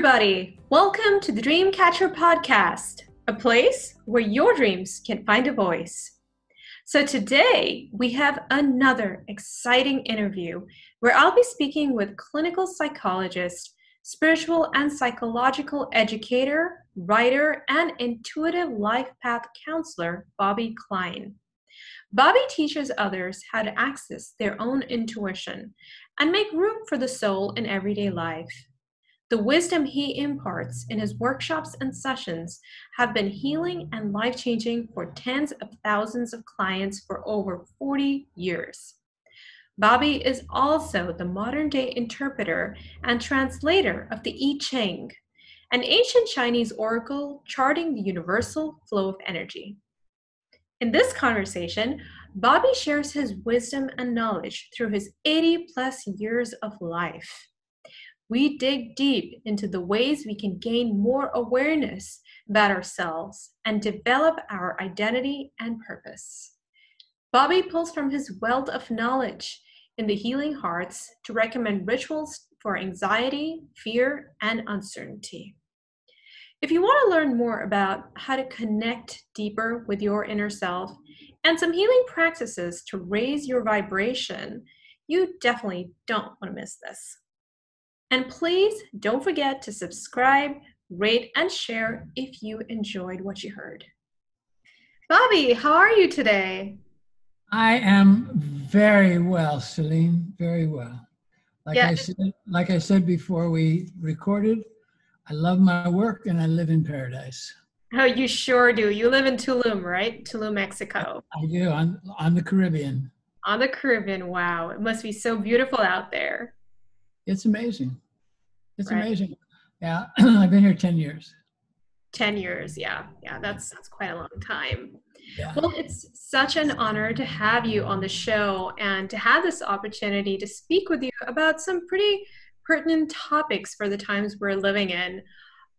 everybody. Welcome to the Dreamcatcher podcast, a place where your dreams can find a voice. So today we have another exciting interview where I'll be speaking with clinical psychologist, spiritual and psychological educator, writer, and intuitive life path counselor, Bobby Klein. Bobby teaches others how to access their own intuition and make room for the soul in everyday life. The wisdom he imparts in his workshops and sessions have been healing and life-changing for tens of thousands of clients for over 40 years. Bobby is also the modern-day interpreter and translator of the I Ching, an ancient Chinese oracle charting the universal flow of energy. In this conversation, Bobby shares his wisdom and knowledge through his 80-plus years of life. We dig deep into the ways we can gain more awareness about ourselves and develop our identity and purpose. Bobby pulls from his wealth of knowledge in the healing hearts to recommend rituals for anxiety, fear, and uncertainty. If you want to learn more about how to connect deeper with your inner self and some healing practices to raise your vibration, you definitely don't want to miss this. And please don't forget to subscribe, rate, and share if you enjoyed what you heard. Bobby, how are you today? I am very well, Celine, very well. Like I said before we recorded, I love my work and I live in paradise. Oh, you sure do. You live in Tulum, right? Tulum, Mexico. I do, on the Caribbean. On the Caribbean, wow. It must be so beautiful out there. It's amazing. It's right. Amazing. Yeah, I've been here 10 years. 10 years, yeah. Yeah, that's quite a long time. Yeah. Well, it's such an honor to have you on the show and to have this opportunity to speak with you about some pretty pertinent topics for the times we're living in.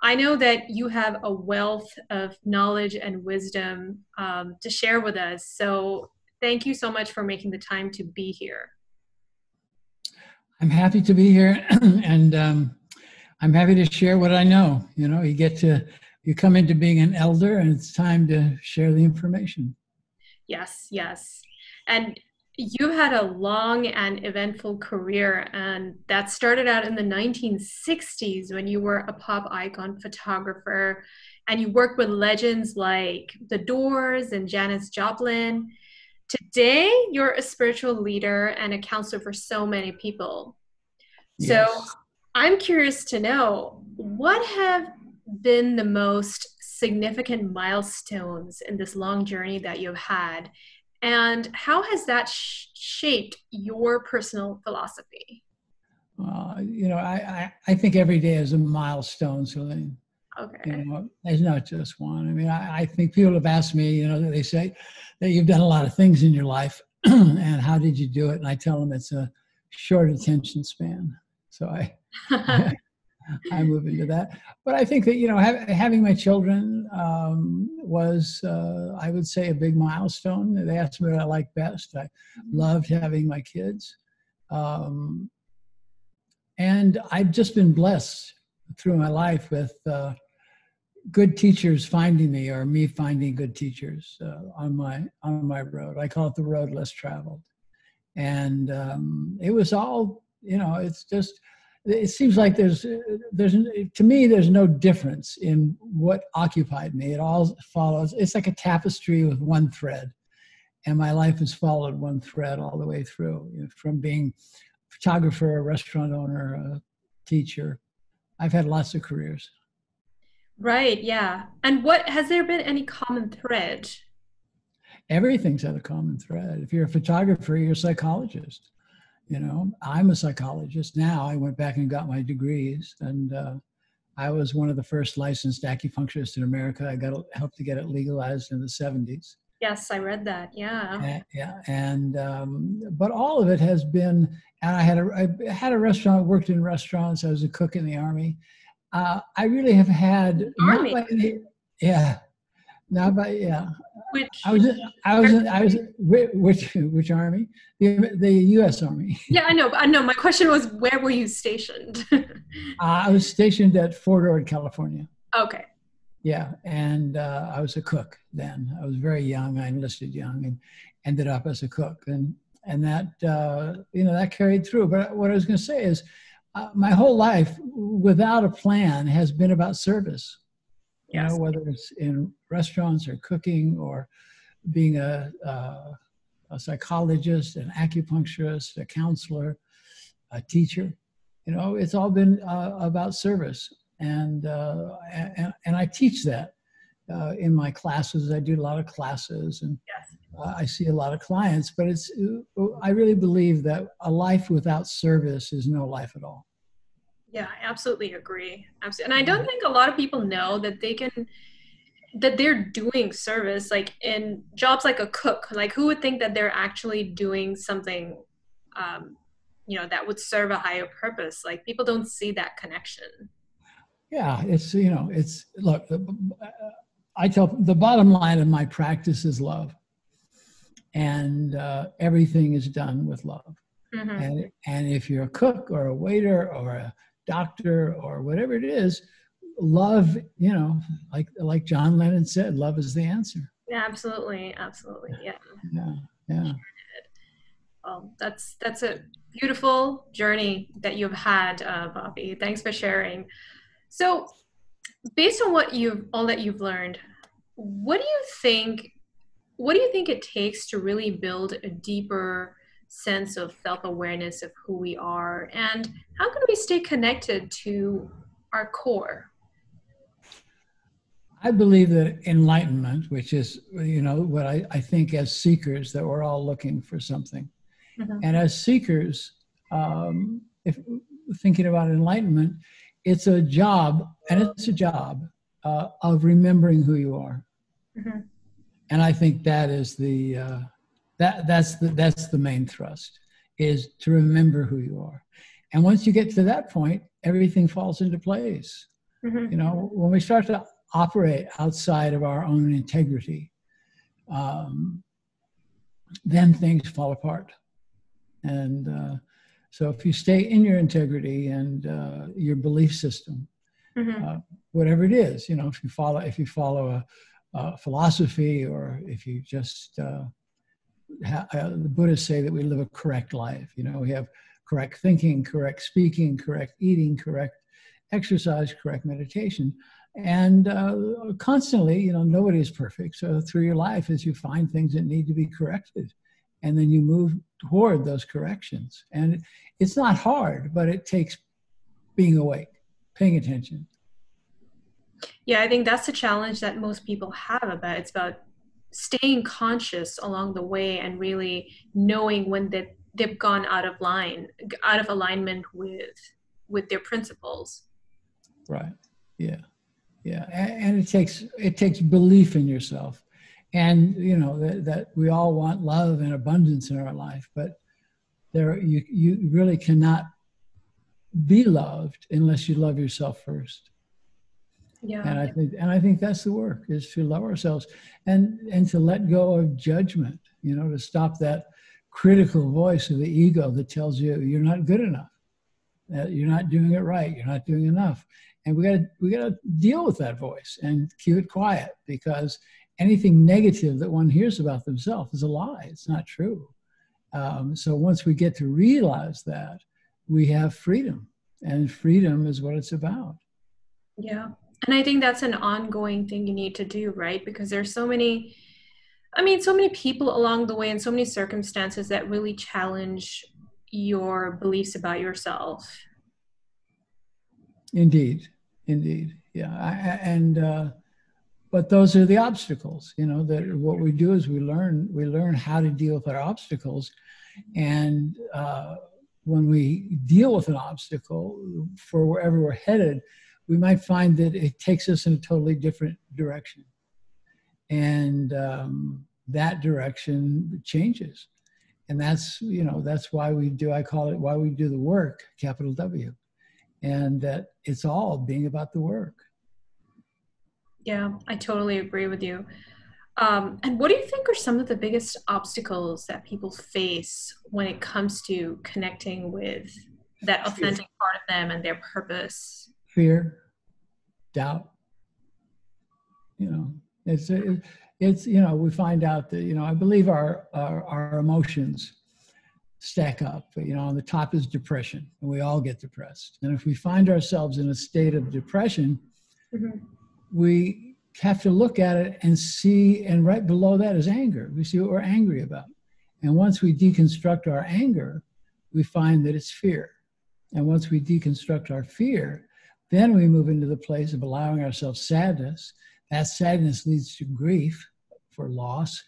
I know that you have a wealth of knowledge and wisdom to share with us. So thank you so much for making the time to be here. I'm happy to be here, and I'm happy to share what I know. You know, you come into being an elder, and it's time to share the information. Yes, yes. And you had a long and eventful career, and that started out in the 1960s when you were a pop icon photographer, and you worked with legends like The Doors and Janis Joplin. Today, you're a spiritual leader and a counselor for so many people. Yes. So I'm curious to know, what have been the most significant milestones in this long journey that you've had? And how has that shaped your personal philosophy? You know, I think every day is a milestone, Celine. Okay. You know, there's not just one. I mean, I think people have asked me, you know, they say that you've done a lot of things in your life and how did you do it? And I tell them it's a short attention span. So I move into that. But I think that, you know, having my children was, I would say, a big milestone. They asked me what I liked best. I loved having my kids. And I've just been blessed through my life with good teachers finding me, or me finding good teachers on my road. I call it the road less traveled. And it was all, you know, it's just, it seems like to me, there's no difference in what occupied me. It all follows. It's like a tapestry with one thread. And my life has followed one thread all the way through, you know, from being a photographer, a restaurant owner, a teacher. I've had lots of careers. Right, yeah. And has there been any common thread? Everything's had a common thread. If you're a photographer, you're a psychologist. You know, I'm a psychologist now. I went back and got my degrees, and I was one of the first licensed acupuncturists in America. I helped to get it legalized in the 70s. Yes, I read that. Yeah. Yeah, and but all of it has been. And I had a restaurant. Worked in restaurants. I was a cook in the Army. I really have had Army. Which, which army? The U.S. Army. yeah, I know. My question was, where were you stationed? I was stationed at Fort Ord, California. Okay. Yeah, and I was a cook then. I was very young. I enlisted young and ended up as a cook, and that that carried through. But what I was going to say is, my whole life, without a plan, has been about service. You Yes. know, whether it's in restaurants or cooking or being a psychologist, an acupuncturist, a counselor, a teacher. You know, it's all been about service, and I teach that in my classes. I do a lot of classes, and Yes. I see a lot of clients. But I really believe that a life without service is no life at all. Yeah, I absolutely agree. Absolutely. And I don't think a lot of people know that they're doing service, like in jobs like a cook. Like, who would think that they're actually doing something, that would serve a higher purpose? Like, people don't see that connection. Yeah, look, I tell the bottom line of my practice is love, and everything is done with love. Mm-hmm. And if you're a cook or a waiter or a doctor or whatever it is, love, like John Lennon said, love is the answer. Yeah, absolutely. Yeah. Yeah. Well, that's a beautiful journey that you've had, Bobby. Thanks for sharing. So, based on all that you've learned, what do you think it takes to really build a deeper sense of self-awareness of who we are, and how can we stay connected to our core? I believe that enlightenment, which is, what I think as seekers, that we're all looking for something. Mm-hmm. And as seekers, if thinking about enlightenment, it's a job of remembering who you are. Mm-hmm. And I think that is that's the main thrust, is to remember who you are. And once you get to that point, everything falls into place. Mm-hmm. When we start to operate outside of our own integrity, then things fall apart. And so if you stay in your integrity and your belief system, Mm-hmm. Whatever it is, if you follow a philosophy, or if you just the Buddhists say that we live a correct life. We have correct thinking, correct speaking, correct eating, correct exercise, correct meditation, and constantly, nobody is perfect. So through your life, as you find things that need to be corrected, and then you move toward those corrections. And it's not hard, but it takes being awake, paying attention. Yeah, I think that's the challenge that most people have. It's about staying conscious along the way, and really knowing when they've gone out of alignment with their principles. Right. Yeah. And it takes belief in yourself, and that we all want love and abundance in our life, but you really cannot be loved unless you love yourself first. Yeah. And I think that's the work, is to love ourselves and to let go of judgment, to stop that critical voice of the ego that tells you you're not good enough, that you're not doing it right, you're not doing enough. And we gotta deal with that voice and keep it quiet, because anything negative that one hears about themselves is a lie. It's not true. So once we get to realize that, we have freedom, and freedom is what it's about. Yeah. And I think that's an ongoing thing you need to do, right? Because there's so many people along the way, and so many circumstances that really challenge your beliefs about yourself. Indeed. Yeah. But those are the obstacles, that what we do is we learn how to deal with our obstacles. And when we deal with an obstacle for wherever we're headed, we might find that it takes us in a totally different direction. And that direction changes. And that's why I call it why we do the work, capital W. And that it's all being about the work. Yeah, I totally agree with you. And what do you think are some of the biggest obstacles that people face when it comes to connecting with that Fear, authentic part of them and their purpose? fear, doubt. You know, it's it's you know, we find out that, you know, I believe our emotions stack up. You know, on the top is depression, and we all get depressed. And if we find ourselves in a state of depression, Mhm. we have to look at it and see, and right below that is anger. We see what we're angry about. And once we deconstruct our anger, we find that it's fear. And once we deconstruct our fear, then we move into the place of allowing ourselves sadness. That sadness leads to grief for loss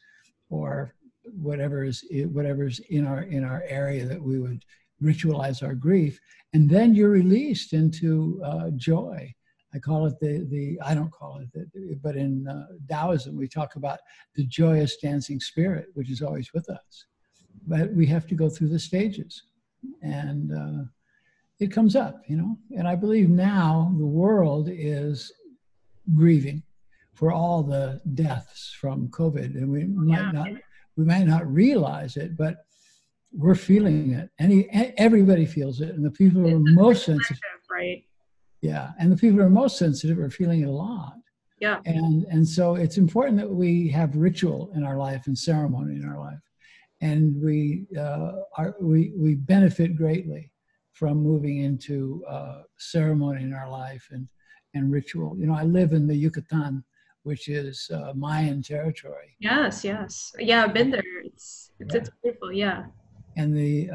or whatever's in our area that we would ritualize our grief. And then you're released into joy. I call it I don't call it, but in Taoism, we talk about the joyous dancing spirit, which is always with us. But we have to go through the stages. And it comes up, you know. And I believe now the world is grieving for all the deaths from COVID. And we might not realize it, but we're feeling it. Everybody feels it. And the people who are most sensitive, Right. yeah, and the people who are most sensitive are feeling it a lot. Yeah. And so it's important that we have ritual in our life and ceremony in our life. And we benefit greatly from moving into ceremony in our life and ritual. You know, I live in the Yucatan, which is Mayan territory. Yes, yes. Yeah, I've been there. It's beautiful, yeah. And the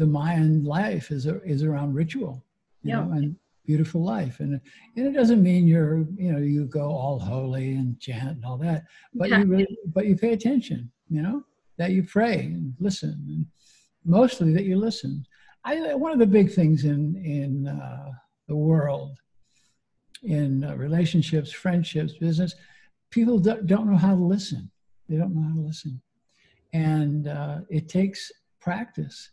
Mayan life is around ritual, you know, and beautiful life. And it doesn't mean you go all holy and chant and all that, but you pay attention, you know, that you pray and listen, and mostly that you listen. One of the big things in the world, in relationships, friendships, business, people don't know how to listen. They don't know how to listen. And it takes practice.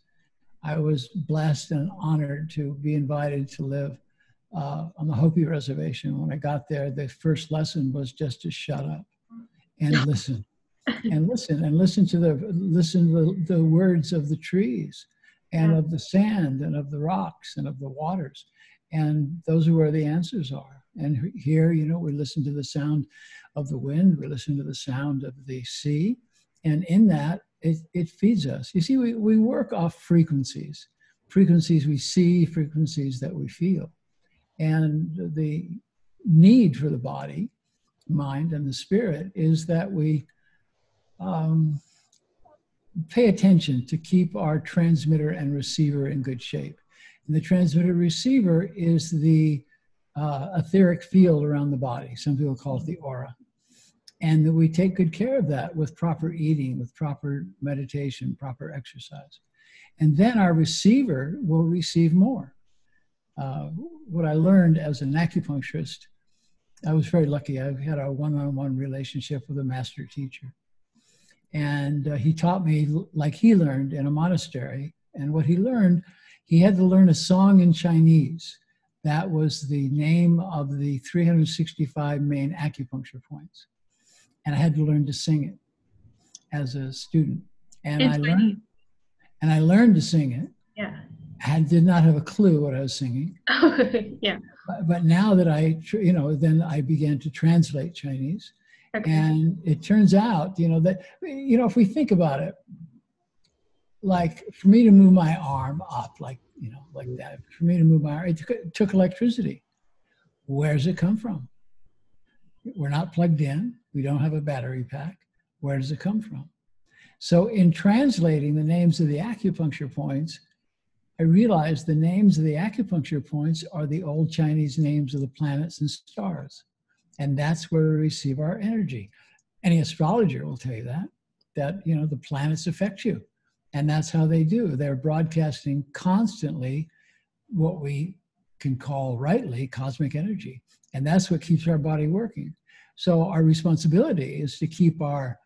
I was blessed and honored to be invited to live on the Hopi Reservation. When I got there, the first lesson was just to shut up and listen, and listen to the words of the trees and of the sand and of the rocks and of the waters. And those are where the answers are. And here, you know, we listen to the sound of the wind, we listen to the sound of the sea. And in that, it feeds us. You see, we work off frequencies we see, frequencies that we feel. And the need for the body, mind, and the spirit is that we pay attention to keep our transmitter and receiver in good shape. And the transmitter receiver is the etheric field around the body. Some people call it the aura. And that we take good care of that with proper eating, with proper meditation, proper exercise. And then our receiver will receive more. What I learned as an acupuncturist, I was very lucky. I had a one-on-one relationship with a master teacher. And he taught me like he learned in a monastery. And what he learned, he had to learn a song in Chinese. That was the name of the 365 main acupuncture points. And I had to learn to sing it as a student. And I learned to sing it. Yeah. I did not have a clue what I was singing. Yeah. But now that then I began to translate Chinese. Okay. And it turns out, that, if we think about it, like for me to move my arm up, like that, for me to move my arm, it took electricity. Where does it come from? We're not plugged in. We don't have a battery pack. Where does it come from? So in translating the names of the acupuncture points, I realized the names of the acupuncture points are the old Chinese names of the planets and stars. And that's where we receive our energy. Any astrologer will tell you that the planets affect you. And that's how they do. They're broadcasting constantly what we can call rightly cosmic energy. And that's what keeps our body working. So our responsibility is to keep our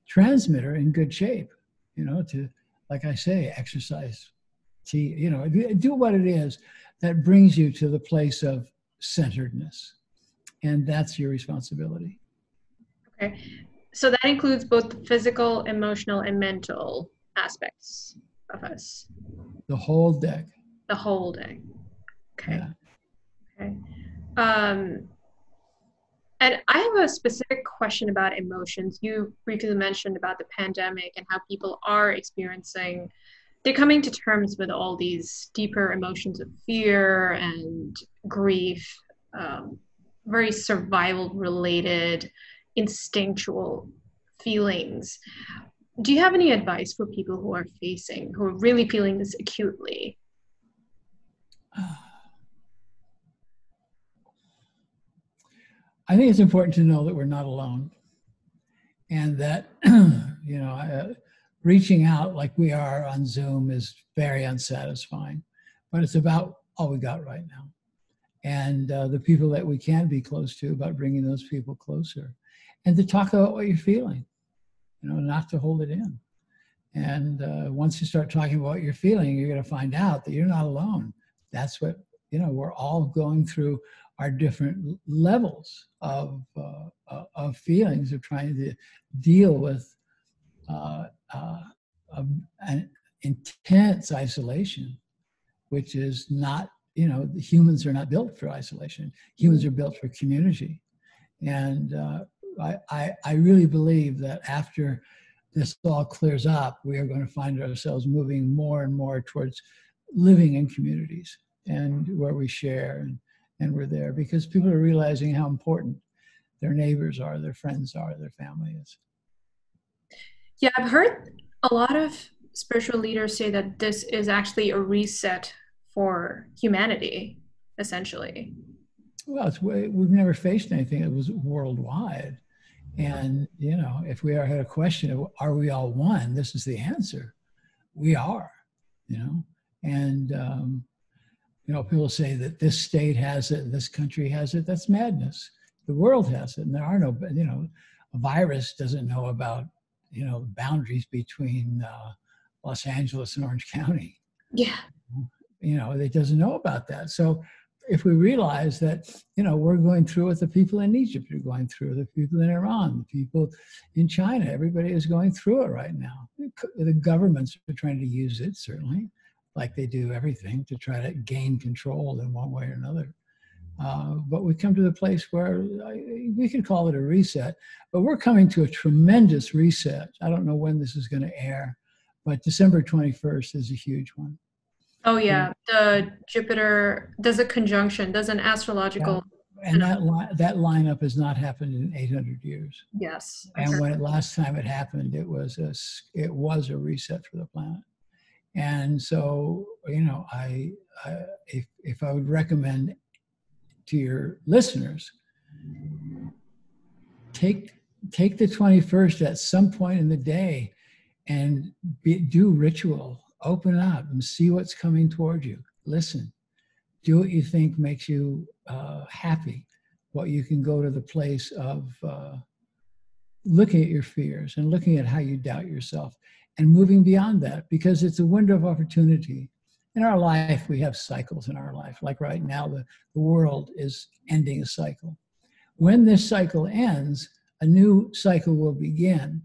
transmitter in good shape, to, like I say, exercise, do what it is that brings you to the place of centeredness. And that's your responsibility. Okay. So that includes both the physical, emotional, and mental aspects of us, The whole deck. the whole day. Okay. Yeah. Okay. Um, and I have a specific question about emotions. You briefly mentioned about the pandemic and how people are experiencing, they're coming to terms with all these deeper emotions of fear and grief, um, very survival related, instinctual feelings. Do you have any advice for people who are really feeling this acutely? I think it's important to know that we're not alone, and that reaching out like we are on Zoom is very unsatisfying, but it's about all we got right now, and the people that we can be close to, about bringing those people closer, and to talk about what you're feeling, not to hold it in. And once you start talking about what you're feeling, you're going to find out that you're not alone. That's what, we're all going through our different levels of feelings, of trying to deal with uh, uh, an intense isolation, which is not, humans are not built for isolation. Humans are built for community. And I really believe that after this all clears up, we are going to find ourselves moving more and more towards living in communities and where we share and we're there, because people are realizing how important their neighbors are, their friends are, their family is. Yeah, I've heard a lot of spiritual leaders say that this is actually a reset for humanity, essentially. Well, we've never faced anything that was worldwide. And, if we had a question of, are we all one? This is the answer. We are, and, people say that this state has it and this country has it. That's madness. The world has it. And there are no, a virus doesn't know about, boundaries between Los Angeles and Orange County. Yeah. It doesn't know about that. So if we realize that, we're going through what the people in Egypt are going through, the people in Iran, the people in China, everybody is going through it right now. The governments are trying to use it, certainly, like they do everything, to try to gain control in one way or another. But we come to the place where we can call it a reset, but we're coming to a tremendous reset. I don't know when this is going to air, but December 21st is a huge one. Oh yeah, the Jupiter does a conjunction, does an astrological. And that lineup has not happened in 800 years. Yes. And when last time it happened, it was a reset for the planet. And so, if I would recommend to your listeners, take the 21st at some point in the day and do ritual. Open up and see what's coming toward you. Listen, do what you think makes you happy. What you can go to the place of looking at your fears and looking at how you doubt yourself and moving beyond that, because it's a window of opportunity. In our life, we have cycles in our life. Like right now, the world is ending a cycle. When this cycle ends, a new cycle will begin.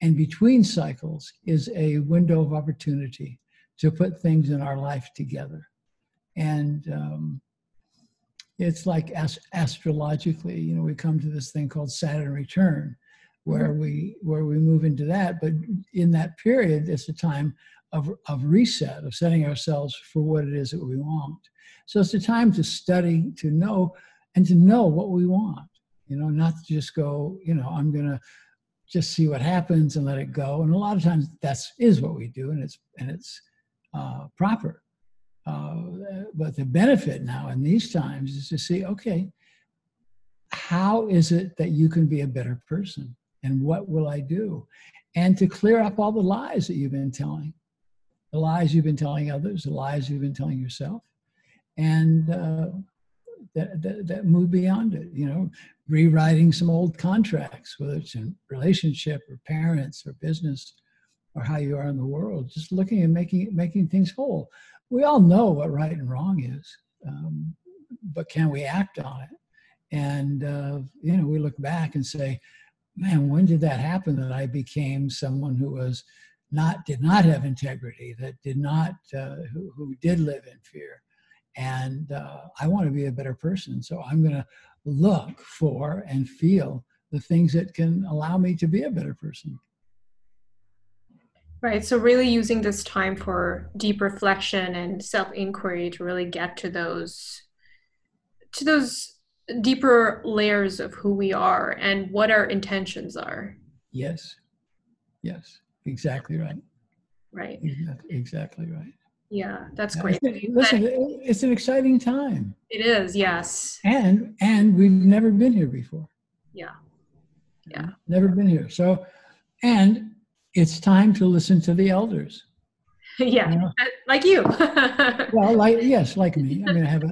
And between cycles is a window of opportunity to put things in our life together. And it's like astrologically, we come to this thing called Saturn return, where we move into that. But in that period, it's a time of reset, of setting ourselves for what it is that we want. So it's a time to study, to know what we want. Not to just go, I'm going to just see what happens and let it go. And a lot of times that is what we do, and it's proper. But the benefit now in these times is to see, okay, how is it that you can be a better person? And what will I do? And to clear up all the lies that you've been telling, the lies you've been telling others, the lies you've been telling yourself, and that move beyond it, rewriting some old contracts, whether it's in relationship or parents or business or how you are in the world, just looking and making things whole. We all know what right and wrong is, but can we act on it? And, we look back and say, man, when did that happen that I became someone who did not have integrity, that did not, who did live in fear? And I want to be a better person. So I'm going to look for and feel the things that can allow me to be a better person. Right. So really using this time for deep reflection and self-inquiry to really get to those deeper layers of who we are and what our intentions are. Yes. Yes. Exactly right. Right. Exactly right. Yeah, that's great. Listen, it's an exciting time. It is, yes. And we've never been here before. Yeah. Yeah. Never been here. So, and it's time to listen to the elders. Yeah, you know? Like you. Well, like me. I mean, I have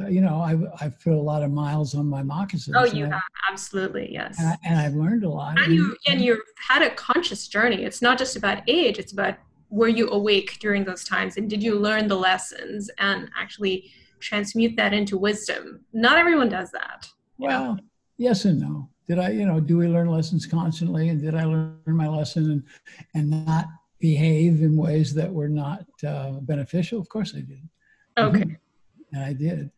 I've put a lot of miles on my moccasins. Oh, you have, absolutely, yes. And I've learned a lot. And you've had a conscious journey. It's not just about age, it's about were you awake during those times, and did you learn the lessons and actually transmute that into wisdom? Not everyone does that. Well, yes and no. Did I, do we learn lessons constantly? And did I learn my lesson and not behave in ways that were not beneficial? Of course I did. Okay. And I did.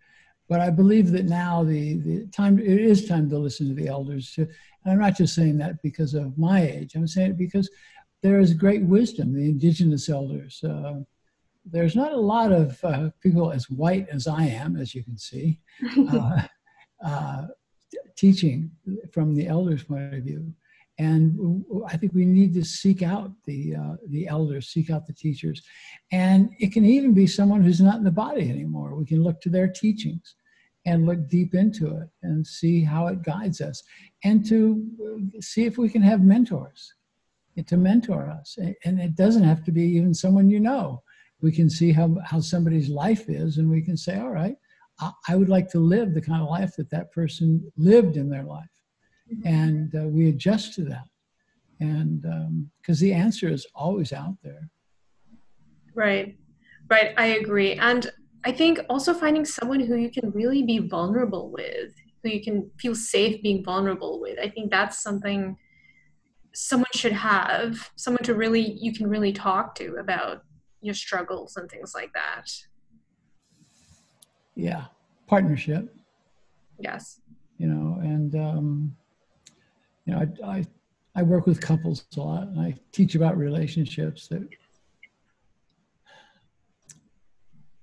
But I believe that now it is time to listen to the elders. And I'm not just saying that because of my age. I'm saying it because there is great wisdom, the indigenous elders. There's not a lot of people as white as I am, as you can see, teaching from the elders' point of view. And I think we need to seek out the elders, seek out the teachers. And it can even be someone who's not in the body anymore. We can look to their teachings and look deep into it and see how it guides us, and to see if we can have mentors to mentor us. And it doesn't have to be even someone you know. We can see how somebody's life is, and we can say, all right, I would like to live the kind of life that person lived in their life. And we adjust to that. And because the answer is always out there. Right. I agree. And I think also finding someone who you can really be vulnerable with, who you can feel safe being vulnerable with. I think that's something someone should have, someone you can really talk to about your struggles and things like that. Yeah. Partnership. Yes. I work with couples a lot, and I teach about relationships. That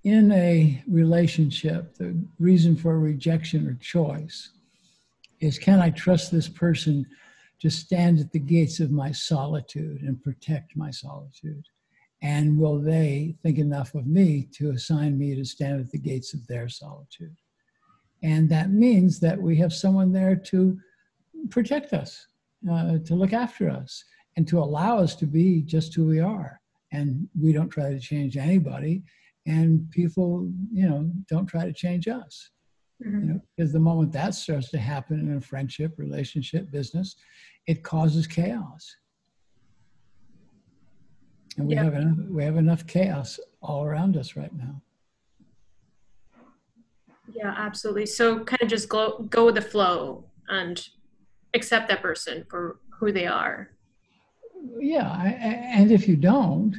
in a relationship, the reason for rejection or choice is, can I trust this person to stand at the gates of my solitude and protect my solitude? And will they think enough of me to assign me to stand at the gates of their solitude? And that means that we have someone there to protect us, to look after us, and to allow us to be just who we are. And we don't try to change anybody, and people, don't try to change us. Because the moment that starts to happen in a friendship, relationship, business, it causes chaos. And we have enough chaos all around us right now. Yeah, absolutely. So kind of just go with the flow and accept that person for who they are. Yeah, and if you don't,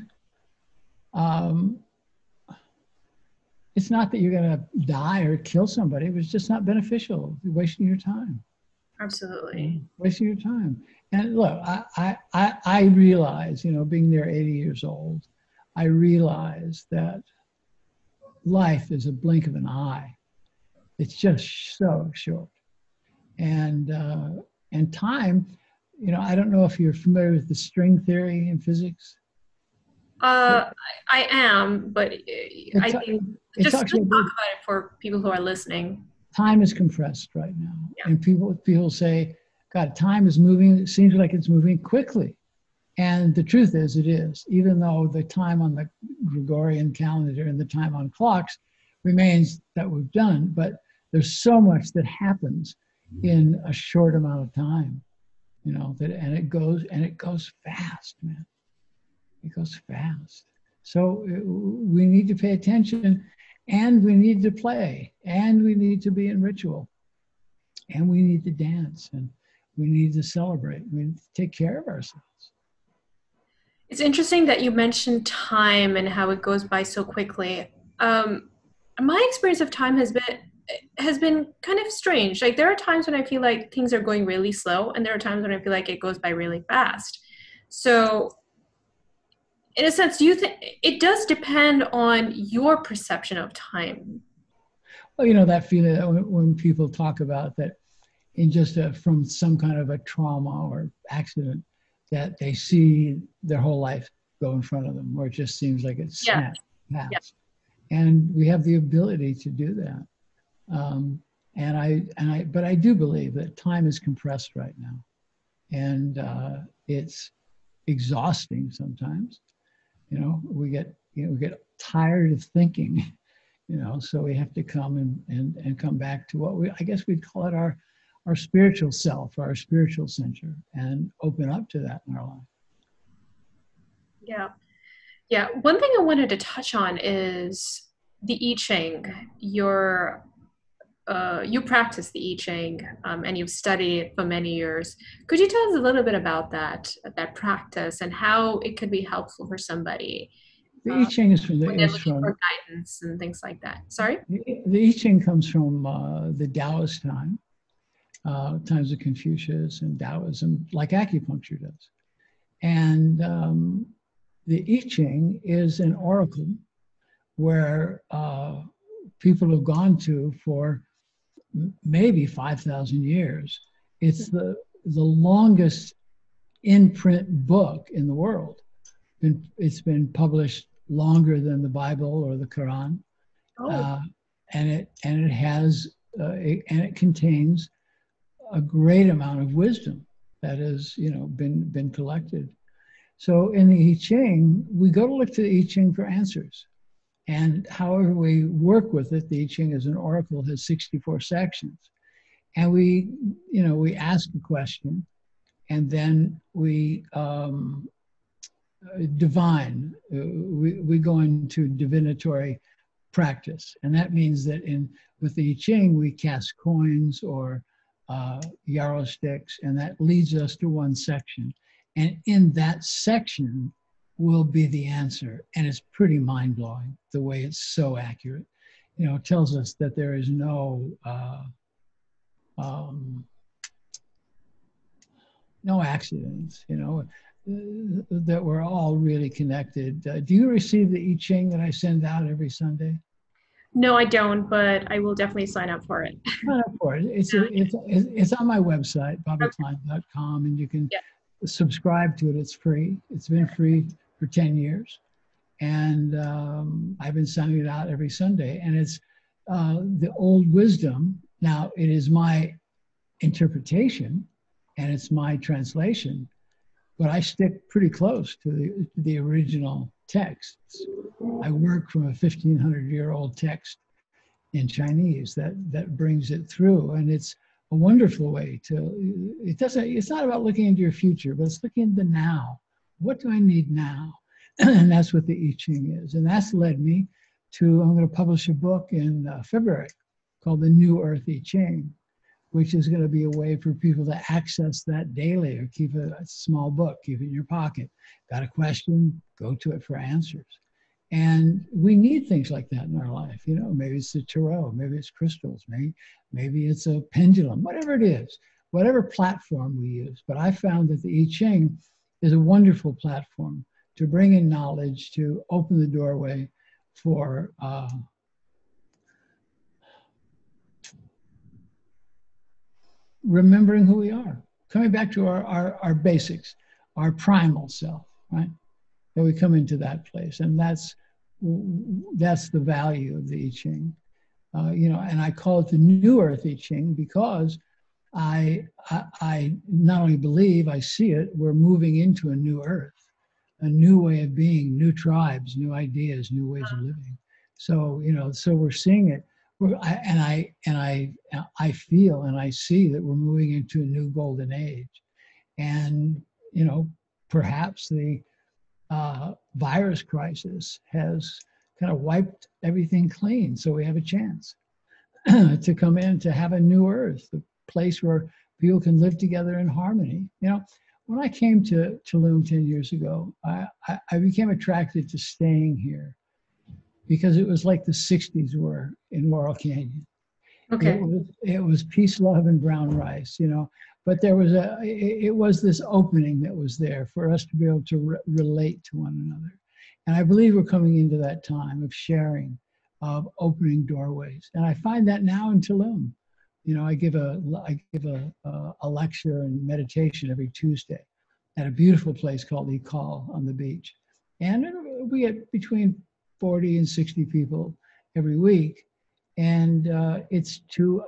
it's not that you're going to die or kill somebody. It was just not beneficial. You're wasting your time. Absolutely. Wasting your time. And look, I realize, being there 80 years old, I realize that life is a blink of an eye. It's just so short. And time, I don't know if you're familiar with the string theory in physics. I am, but I think just talk about it for people who are listening. Time is compressed right now. Yeah. And people say, God, time is moving. It seems like it's moving quickly. And the truth is, it is, even though the time on the Gregorian calendar and the time on clocks remains that we've done, but there's so much that happens in a short amount of time, and it goes fast, man. It goes fast. So we need to pay attention, and we need to play, and we need to be in ritual, and we need to dance, and We need to celebrate. We need to take care of ourselves. It's interesting that you mentioned time and how it goes by so quickly. My experience of time has been kind of strange. Like there are times when I feel like things are going really slow, and there are times when I feel like it goes by really fast. So, in a sense, do you think it does depend on your perception of time? Well, that feeling that when people talk about that in just from some kind of a trauma or accident, that they see their whole life go in front of them, or it just seems like it's Yeah, snap yeah, past. And we have the ability to do that. But I do believe that time is compressed right now, and it's exhausting sometimes. We get tired of thinking. So we have to come and come back to what I guess we'd call it our spiritual self, our spiritual center, and open up to that in our life. yeah. Yeah, one thing I wanted to touch on is the I Ching. You practice the I Ching, and you've studied it for many years. Could you tell us a little bit about that practice and how it could be helpful for somebody The I Ching is when they're looking for guidance and things like that? Sorry? The I Ching comes from the Taoist times of Confucius and Taoism, like acupuncture does. And the I Ching is an oracle where people have gone to for maybe 5,000 years. It's the longest in-print book in the world. It's been published longer than the Bible or the Quran, and it contains a great amount of wisdom that has been collected. So in the I Ching, we go to look to the I Ching for answers. And however we work with it, the I Ching as an oracle has 64 sections. And we ask a question, and then we divine. We go into divinatory practice. And that means that with the I Ching, we cast coins or yarrow sticks, and that leads us to one section. And in that section will be the answer. And it's pretty mind-blowing the way it's so accurate. It tells us that there is no accidents, that we're all really connected. Do you receive the I Ching that I send out every Sunday? No, I don't, but I will definitely sign up for it. Sign up for it. It's on my website, bobbyklein.com, and you can subscribe to it. It's free. It's been free for 10 years. And I've been sending it out every Sunday. And it's the old wisdom. Now, it is my interpretation and it's my translation, but I stick pretty close to the original texts. I work from a 1,500-year-old text in Chinese that brings it through. And it's a wonderful way it's not about looking into your future, but it's looking into now. What do I need now? And that's what the I Ching is. And that's led me I'm going to publish a book in February called The New Earth I Ching, which is going to be a way for people to access that daily, or keep a small book, keep it in your pocket. Got a question, go to it for answers. And we need things like that in our life. Maybe it's the tarot, maybe it's crystals, maybe it's a pendulum, whatever it is, whatever platform we use. But I found that the I Ching is a wonderful platform to bring in knowledge, to open the doorway for remembering who we are, coming back to our basics, our primal self, right? And we come into that place, and that's the value of the I Ching. And I call it the New Earth I Ching because I not only believe, I see it, we're moving into a new earth, a new way of being, new tribes, new ideas, new ways of living. So, so we're seeing it. I feel and I see that we're moving into a new golden age. And, perhaps the virus crisis has kind of wiped everything clean. So we have a chance to come in, to have a new earth, a place where people can live together in harmony. When I came to Tulum 10 years ago, I became attracted to staying here because it was like the 60s were in Laurel Canyon. Okay. It was peace, love, and brown rice, but it was this opening that was there for us to be able to relate to one another. And I believe we're coming into that time of sharing, of opening doorways. And I find that now in Tulum. I give a lecture and meditation every Tuesday at a beautiful place called I Ching on the beach. And we get between 40 and 60 people every week. And it's to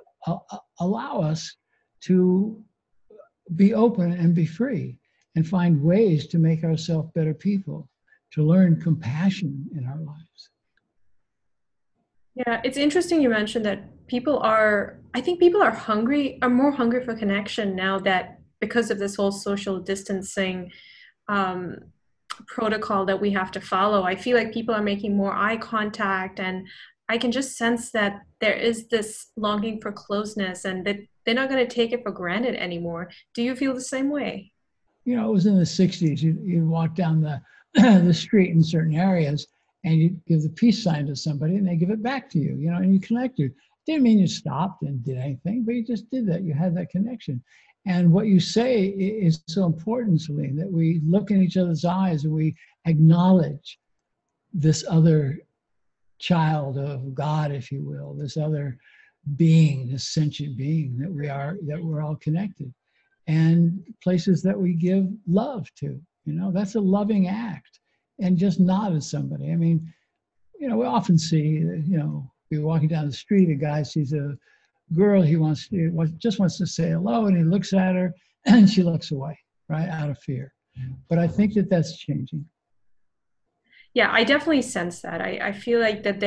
allow us to be open and be free and find ways to make ourselves better people, to learn compassion in our lives. Yeah, it's interesting you mentioned that I think people are more hungry for connection now that because of this whole social distancing um, protocol that we have to follow. I feel like people are making more eye contact, and I can just sense that there is this longing for closeness and that they're not going to take it for granted anymore. Do you feel the same way? It was in the 60s. You'd walk down the street in certain areas and you'd give the peace sign to somebody and they give it back to you, and you connected. Didn't mean you stopped and did anything, but you just did that. You had that connection. And what you say is so important, Celine, that we look in each other's eyes and we acknowledge this other child of God, if you will, this other being, this sentient being that we're all connected. And places that we give love to, that's a loving act. And just nod at somebody. I mean, we often see, you're walking down the street, a guy sees a girl he just wants to say hello, and he looks at her and she looks away, right, out of fear. But I think that that's changing. Yeah, I definitely sense that. I feel like that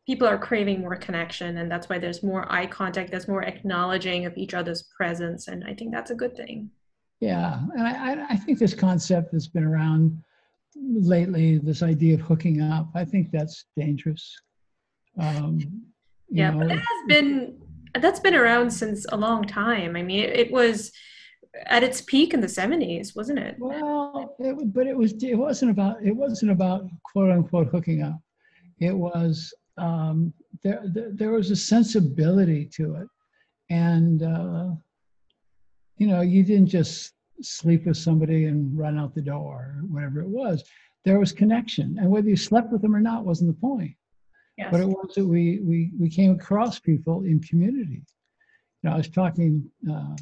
people are craving more connection, and that's why there's more eye contact, there's more acknowledging of each other's presence, and I think that's a good thing. Yeah, and I think this concept that's been around lately, this idea of hooking up, I think that's dangerous. Yeah, but that's been around since a long time. I mean, it was at its peak in the 70s, wasn't it? Well, it wasn't about quote unquote hooking up. It was there was a sensibility to it, and you didn't just sleep with somebody and run out the door or whatever it was. There was connection, and whether you slept with them or not wasn't the point. Yes. But it was that we came across people in community. I was talking a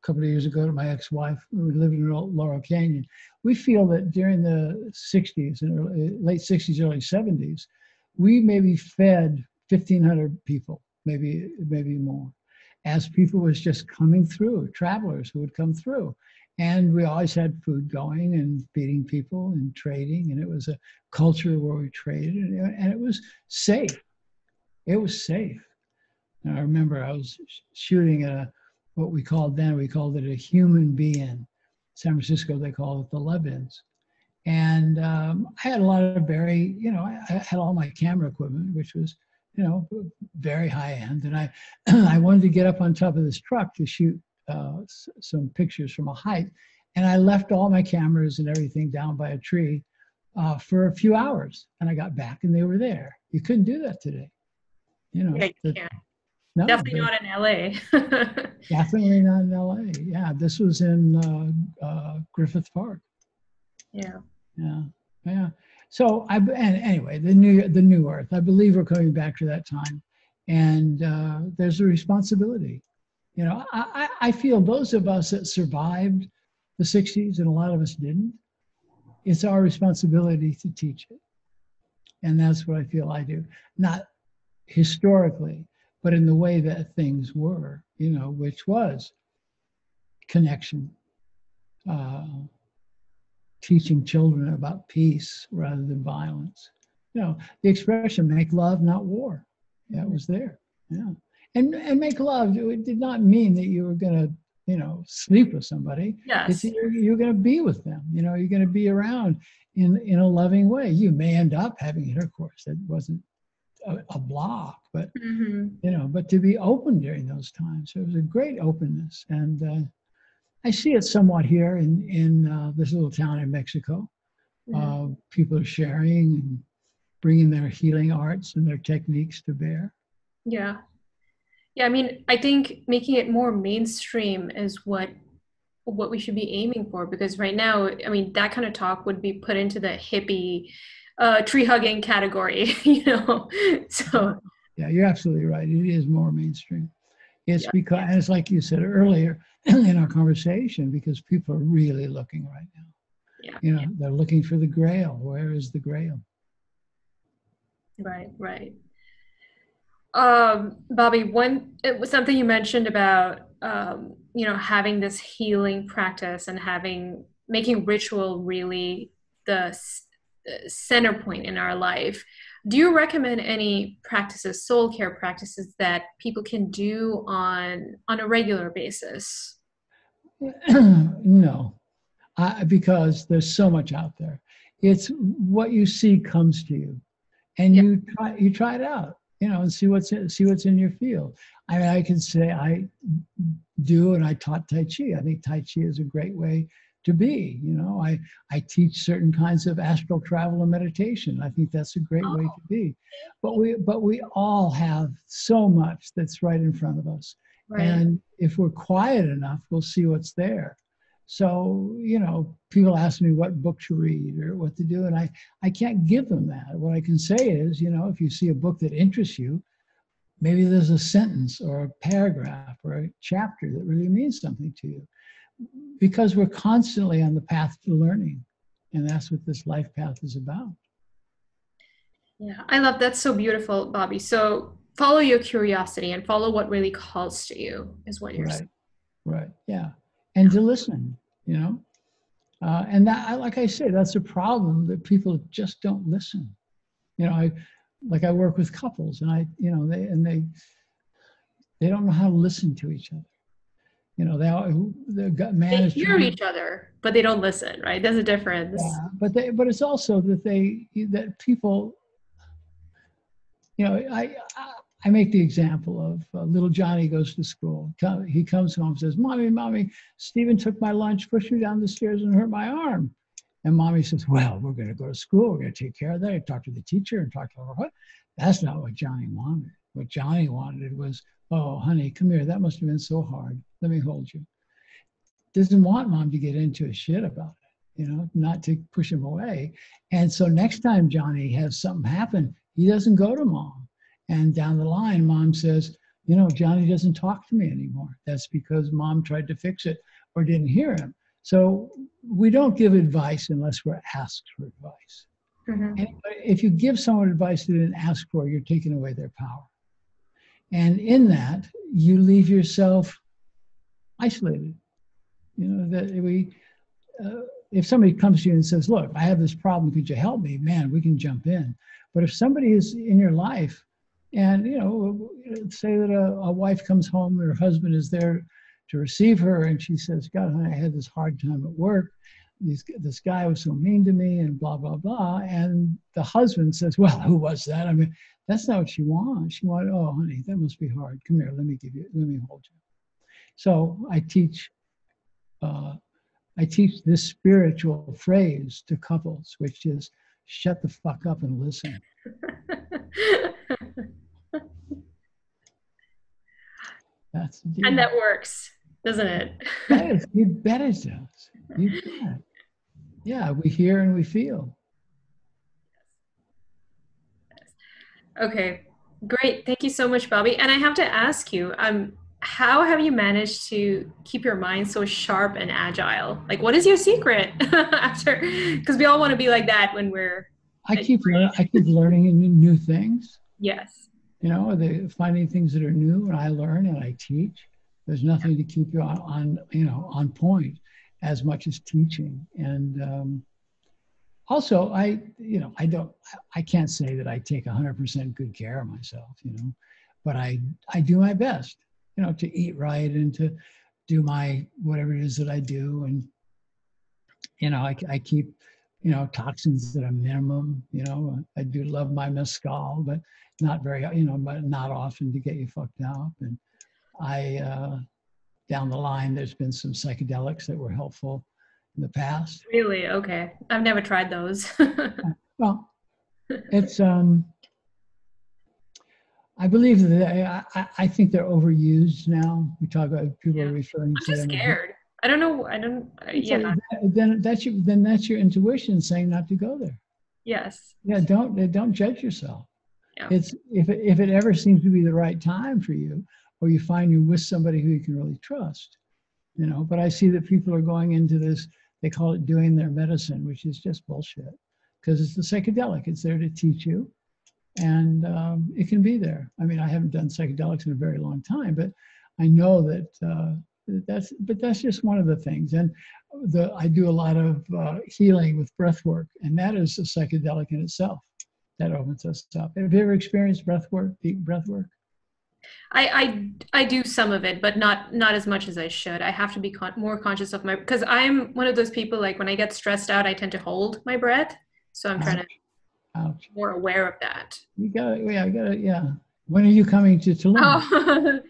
couple of years ago to my ex-wife. We lived in Laurel Canyon. We feel that during the 60s and late 60s, early 70s, we maybe fed 1,500 people, maybe more, as people was just coming through, travelers who would come through. And we always had food going and feeding people and trading. And it was a culture where we traded, and it was safe. It was safe. And I remember I was shooting at what we called it a human being. San Francisco, they call it the Levins. And I had a lot of I had all my camera equipment, which was, very high end. And I wanted to get up on top of this truck to shoot some pictures from a height. And I left all my cameras and everything down by a tree for a few hours. And I got back and they were there. You couldn't do that today. Yeah, you can't. No, definitely not in LA. Definitely not in LA. Yeah, this was in Griffith Park. Yeah. Yeah. So anyway, the new Earth. I believe we're coming back to that time, and there's a responsibility. I feel those of us that survived the 60s, and a lot of us didn't, it's our responsibility to teach it. And that's what I feel I do. Not historically, but in the way that things were, which was connection, teaching children about peace rather than violence. The expression "make love, not war." That was there. Yeah. And make love, it did not mean that you were going to, sleep with somebody. Yes. You're going to be with them. You're going to be around in a loving way. You may end up having intercourse. That wasn't a block, but Mm-hmm. but to be open during those times, there was a great openness, and I see it somewhat here in this little town in Mexico. Mm-hmm. People are sharing and bringing their healing arts and their techniques to bear. Yeah. Yeah, I mean, I think making it more mainstream is what we should be aiming for, because right now, I mean, that kind of talk would be put into the hippie tree hugging category, you know. So Yeah, you're absolutely right. It is more mainstream. It's yeah, because, and it's like you said earlier in our conversation, because people are really looking right now. yeah, They're looking for the grail. Where is the grail? right, right. Bobby, it was something you mentioned about having this healing practice and making ritual really the center point in our life. Do you recommend any practices, soul care practices that people can do on a regular basis? No, because there's so much out there. It's what you see comes to you, and Yeah. you try it out, and see what's in your field. I mean, I can say I do, and I taught Tai Chi. I think Tai Chi is a great way to be. I teach certain kinds of astral travel and meditation. I think that's a great way to be. But we all have so much that's right in front of us, Right. and if we're quiet enough, we'll see what's there. So, people ask me what book to read or what to do, and I can't give them that. What I can say is, if you see a book that interests you, maybe there's a sentence or a paragraph or a chapter that really means something to you, because we're constantly on the path to learning, and that's what this life path is about. Yeah, I love that's so beautiful, Bobby. So follow your curiosity and follow what really calls to you, is what you're saying. Right, right, yeah, and to listen, and that, like I say, that's a problem, that people just don't listen. I work with couples, and they don't know how to listen to each other. The man They is hear trying. each other, but they don't listen, right? There's a difference. Yeah, but it's also that people, I make the example of little Johnny goes to school. He comes home and says, Mommy, Stephen took my lunch, pushed me down the stairs, and hurt my arm. And Mommy says, well, we're going to go to school. We're going to take care of that. I talk to the teacher and talk to her. What? That's not what Johnny wanted. What Johnny wanted was, oh, honey, come here. That must have been so hard. Let me hold you. Doesn't want Mom to get into a shit about it, not to push him away. And so next time Johnny has something happen, he doesn't go to Mom. And down the line, Mom says, Johnny doesn't talk to me anymore. That's because Mom tried to fix it or didn't hear him. So we don't give advice unless we're asked for advice. Mm-hmm. And if you give someone advice they didn't ask for, you're taking away their power. And in that, you leave yourself isolated. If somebody comes to you and says, look, I have this problem, could you help me? Man, we can jump in. But if somebody is in your life, and say that a wife comes home and her husband is there to receive her, and she says, God, I had this hard time at work. This guy was so mean to me, and blah, blah, blah. And the husband says, well, who was that? I mean, that's not what she wants. She wanted, oh, honey, that must be hard. Come here, let me hold you. So I teach this spiritual phrase to couples, which is shut the fuck up and listen. That's the deal. And that works, doesn't it? You bet it does. You bet. Yeah, we hear and we feel. Okay, great. Thank you so much, Bobby. And I have to ask you, how have you managed to keep your mind so sharp and agile? Like, what is your secret after? Because we all want to be like that when we're. I keep learning new things. Yes. Finding things that are new, and I learn and I teach. There's nothing to keep you on point as much as teaching. And also, I can't say that I take 100% good care of myself, but I do my best, to eat right and to do my whatever it is that I do, and I keep toxins at a minimum. I do love my mescal, but not very, but not often to get you fucked up. And down the line, there's been some psychedelics that were helpful in the past. Really? Okay. I've never tried those. Well, it's, I believe that I think they're overused now. We talk about people are referring I'm to just them. Scared. I don't know. Yeah. Then that's your intuition saying not to go there. Yes. Yeah, don't judge yourself. Yeah. It's if it ever seems to be the right time for you, or you find you're with somebody who you can really trust, But I see that people are going into this. They call it doing their medicine, which is just bullshit, because it's the psychedelic. It's there to teach you, and it can be there. I mean, I haven't done psychedelics in a very long time, but I know that that's just one of the things. And I do a lot of healing with breath work, and that is a psychedelic in itself. That opens us up. Have you ever experienced breath work, deep breath work? I do some of it, but not as much as I should. I have to be more conscious of because I'm one of those people, like when I get stressed out, I tend to hold my breath. So I'm trying to be more aware of that. You got it. Yeah. When are you coming to Tulum?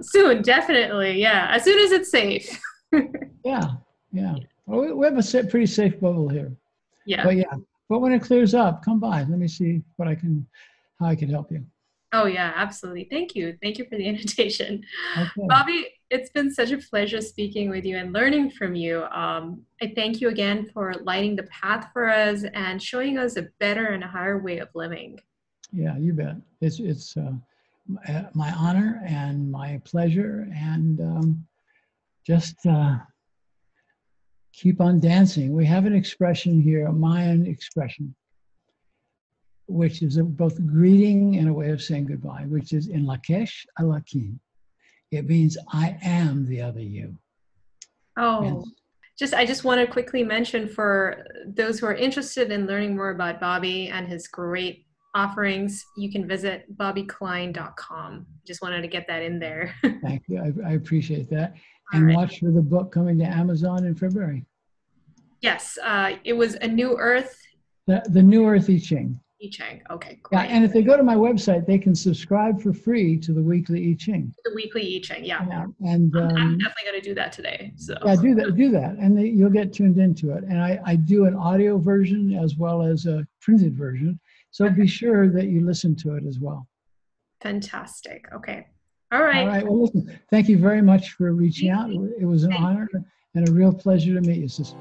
Soon, definitely. Yeah. As soon as it's safe. Yeah. Well, we have a pretty safe bubble here. Yeah. But when it clears up, come by. Let me see how I can help you. Oh yeah, absolutely. Thank you. Thank you for the invitation. Okay. Bobby, it's been such a pleasure speaking with you and learning from you. I thank you again for lighting the path for us and showing us a better and a higher way of living. Yeah, you bet. It's my honor and my pleasure, and just keep on dancing. We have an expression here, a Mayan expression, which is both a greeting and a way of saying goodbye, which is in Lakesh Alakim. It means I am the other you. Oh, I just want to quickly mention for those who are interested in learning more about Bobby and his great offerings, you can visit bobbyklein.com. Just wanted to get that in there. Thank you. I appreciate that. And watch for the book coming to Amazon in February. Yes, it was A New Earth. The New Earth I Ching. I Ching. Okay, great. Yeah, and if they go to my website, they can subscribe for free to the weekly I Ching. The weekly I Ching, yeah. And I'm definitely going to do that today. So yeah, do that, and you'll get tuned into it. And I do an audio version as well as a printed version, so be sure that you listen to it as well. Fantastic. Okay. All right. All right. Well, listen. Thank you very much for reaching out. It was an honor and a real pleasure to meet you, sister.